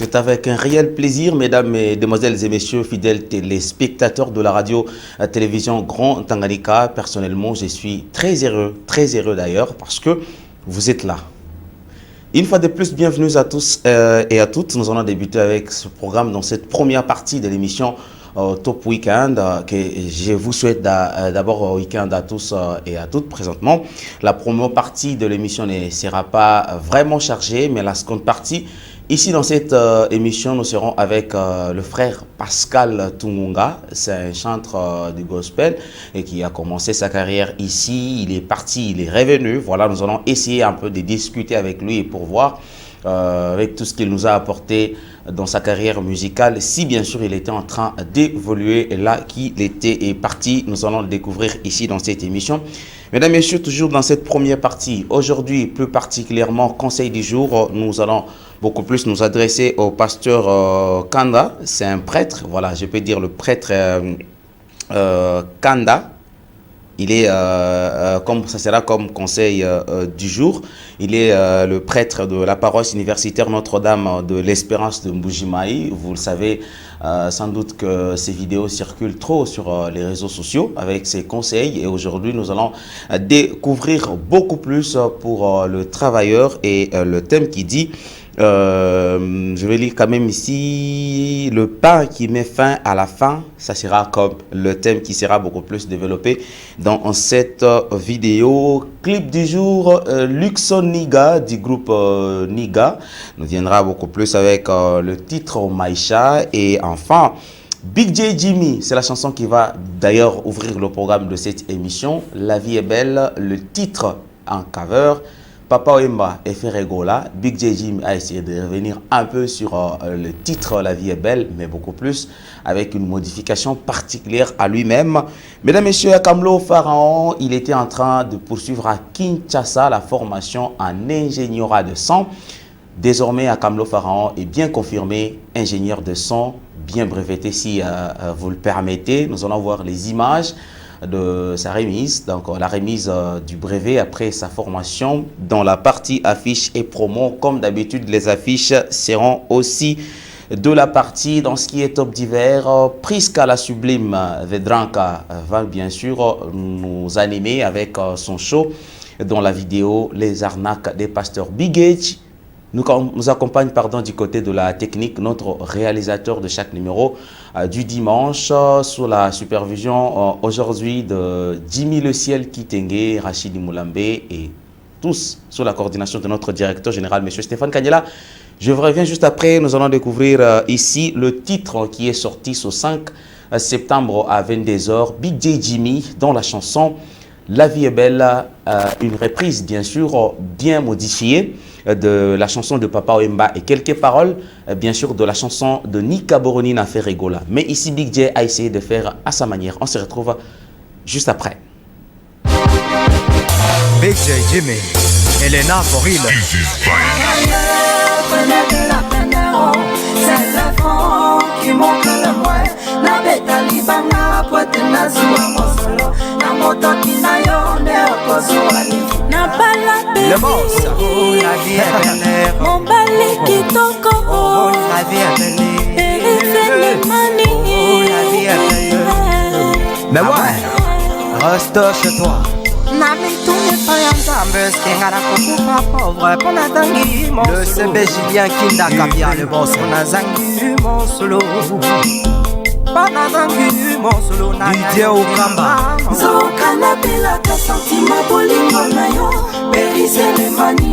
C'est avec un réel plaisir, mesdames, mesdemoiselles et messieurs, fidèles téléspectateurs de la radio-télévision Grand Tanganyika. Personnellement, je suis très heureux d'ailleurs, parce que vous êtes là. Une fois de plus, bienvenue à tous et à toutes. Nous allons débuter avec ce programme dans cette première partie de l'émission Top Weekend, que je vous souhaite d'abord week-end à tous et à toutes présentement. La première partie de l'émission ne sera pas vraiment chargée, mais la seconde partie, ici dans cette émission, nous serons avec le frère Pascal Tungunga. C'est un chanteur du gospel et qui a commencé sa carrière ici. Il est parti, il est revenu. Voilà, nous allons essayer un peu de discuter avec lui pour voir avec tout ce qu'il nous a apporté dans sa carrière musicale, si bien sûr il était en train d'évoluer là qu'il était parti. Nous allons le découvrir ici dans cette émission. Mesdames et messieurs, toujours dans cette première partie, aujourd'hui plus particulièrement conseil du jour, nous allons beaucoup plus nous adresser au pasteur Kanda. C'est un prêtre, voilà, je peux dire le prêtre Kanda. Il est, comme ça sera comme conseil du jour, il est le prêtre de la paroisse universitaire Notre-Dame de l'Espérance de Mbujimayi. Vous le savez sans doute que ces vidéos circulent trop sur les réseaux sociaux avec ses conseils. Et aujourd'hui, nous allons découvrir beaucoup plus pour le travailleur et le thème qui dit... je vais lire quand même ici le pain qui met fin à la faim. Ça sera comme le thème qui sera beaucoup plus développé dans cette vidéo. Clip du jour, Luxon Niga du groupe Niga nous viendra beaucoup plus avec le titre Maïcha. Et enfin Big J Jimmy, c'est la chanson qui va d'ailleurs ouvrir le programme de cette émission. La vie est belle, le titre en cover. Papa Wemba et Ferregola. Big J Jimmy a essayé de revenir un peu sur le titre La vie est belle, mais beaucoup plus avec une modification particulière à lui-même. Mesdames et messieurs, Akamlo Pharaon, il était en train de poursuivre à Kinshasa la formation en ingénierat de son. Désormais, Akamlo Pharaon est bien confirmé ingénieur de son, bien breveté si vous le permettez. Nous allons voir les images de sa remise, donc la remise du brevet après sa formation. Dans la partie affiches et promo, comme d'habitude, les affiches seront aussi de la partie. Dans ce qui est top d'hiver, Priska la Sublime Vedranka va bien sûr nous animer avec son show dans la vidéo Les arnaques des pasteurs Big Age. Nous accompagne du côté de la technique notre réalisateur de chaque numéro du dimanche sous la supervision aujourd'hui de Jimmy Le Ciel Kitenge, Rachidi Moulambe et tous sous la coordination de notre directeur général, M. Stéphane Kanyela. Je vous reviens juste après. Nous allons découvrir ici le titre qui est sorti ce 5 septembre à 22h, Big J Jimmy, dans la chanson La vie est belle, une reprise bien sûr bien modifiée de la chanson de Papa Wemba et quelques paroles bien sûr de la chanson de Nika Boronina Ferregola. Mais ici Big J a essayé de faire à sa manière. On se retrouve juste après. Big J Jimmy, Elena Foril. C'est la fond qui monte le moins. La bête à Libana, poète Nazua Mosolo. La moto qui n'a yon de Okozuani. N'a pas la belle. Le boss. Oh, la vie est belle. Mon balai qui toko. Oh, la vie est belle. Périssez le mani. Oh, la vie est belle. Mais ouais, reste chez toi. Le CB Julien Kinda Kabia, le boss. Didier Okamba. Zokana bela ta sentiment bolingo na yo. Périssez le mani.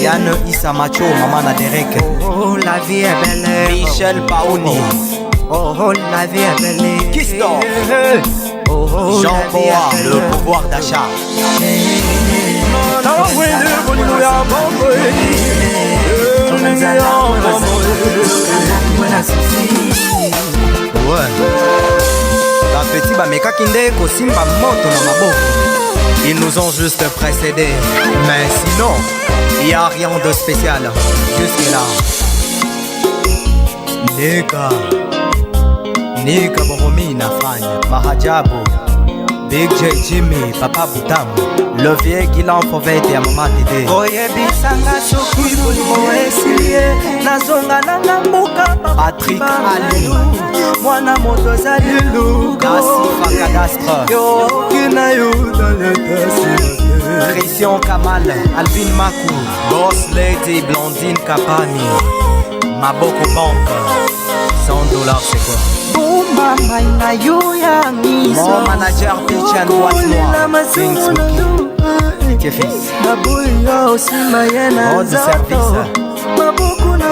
Yann Issa Macho, maman Derek. Oh, la vie est belle. Michel Paoni. Oh, la vie est belle. Kistor. Jean Bois, le pouvoir d'achat. Ouais. La petite Bameka Kinde Kosimba Moto na Maboko. Ils nous ont juste précédés. Mais sinon, il n'y a rien de spécial. Jusque là. Nika Boromina Fanya Mahajabu Big J Jimmy Papa Butamu Le vieux qui l'en pouvait et à maman Tété Oye bisanga soki Bolimo esilie Nazo zonga nanga mboka Patrick Ali mwana moto zali Kassifa Cadastre yo kina yo dans le tassi Christian Kamal Alvin Makou Boss Lady Blondine Kapani Maboko Banque $100 c'est quoi Oh mama na yo ya miso Mon manager Pichan Watnoir Things Mickey Fils Nabuya osima yena Mode service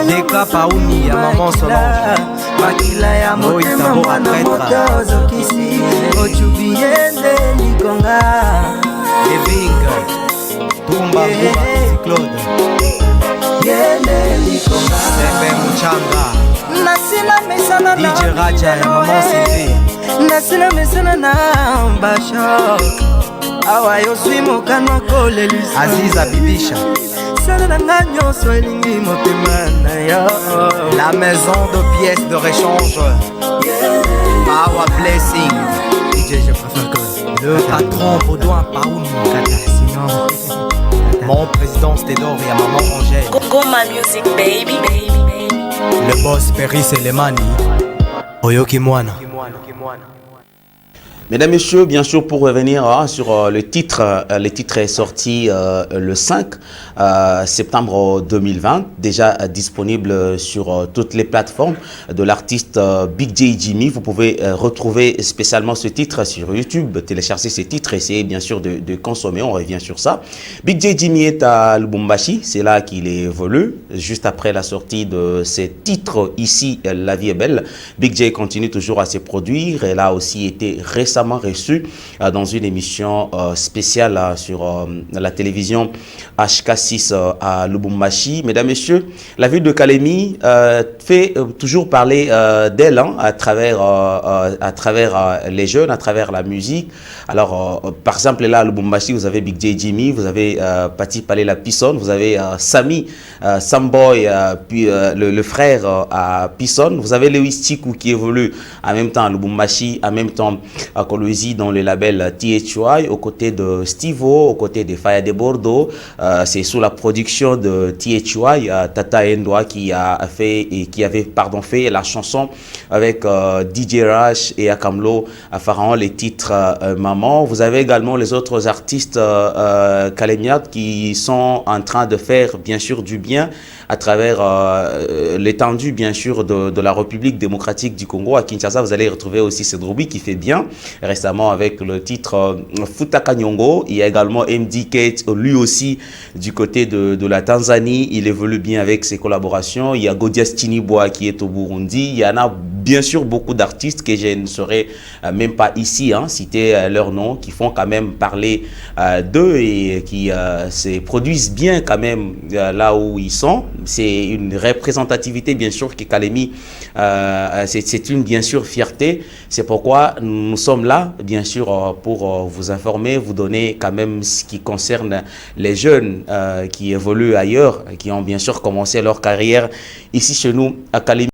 Deka Paouni ya maman Solange makila ya motema mwana moto ozokisi ochubiende likonga Evinga Tumba Mbuba Claude yende likonga Sembe Muchanga nasila mesana na DJ Raja ya maman Sylvie nasila mesana na Bashok awa yoswi mokano kolelisa Aziza Bibisha La maison de pièces de réchange Power Blessing DJ je préfère que le patron Baudouin Paouni Mon président Stédor et à maman Angèle Goma Music baby. Le boss Perry Selemani Oyoki Mwana. Mesdames, Messieurs, bien sûr, pour revenir sur le titre est sorti le 5 septembre 2020, déjà disponible sur toutes les plateformes de l'artiste Big J Jimmy. Vous pouvez retrouver spécialement ce titre sur YouTube, télécharger ce titre, essayer bien sûr de consommer, on revient sur ça. Big J Jimmy est à Lubumbashi, c'est là qu'il évolue, juste après la sortie de ce titre ici, La vie est belle. Big J continue toujours à se produire, elle a aussi été récemment reçu dans une émission spéciale sur la télévision HK6 à Lubumbashi. Mesdames, Messieurs, la ville de Kalemi fait toujours parler d'elle à travers les jeunes, à travers la musique. Alors, par exemple, là à Lubumbashi, vous avez Big J Jimmy, vous avez Pati Palela Pisson, vous avez Sami Samboy, puis le frère à Pisson, vous avez Lewis Tiku qui évolue en même temps à Lubumbashi, en même temps à Kolwezi dans le label THY, aux côtés de Stivo, aux côtés de Faya de Bordeaux. C'est sous la production de THY, Tata Endwa qui avait fait la chanson avec DJ Rush et Akamlo à Pharaon, les titres Maman. Vous avez également les autres artistes Kalemiat qui sont en train de faire bien sûr du bien à travers l'étendue bien sûr de la République démocratique du Congo. À Kinshasa, vous allez retrouver aussi Cedrobi qui fait bien récemment avec le titre Futaka Nyongo. Il y a également MD Kate, lui aussi du côté de la Tanzanie. Il évolue bien avec ses collaborations. Il y a Godias Tinibwa qui est au Burundi. Il y en a bien sûr beaucoup d'artistes que je ne saurais même pas ici citer leurs noms, qui font quand même parler d'eux et qui se produisent bien quand même là où ils sont. C'est une représentativité bien sûr qui Kalemi, c'est une bien sûr fierté. C'est pourquoi nous sommes là bien sûr pour vous informer, vous donner quand même ce qui concerne les jeunes qui évoluent ailleurs, qui ont bien sûr commencé leur carrière ici chez nous à Kalemi.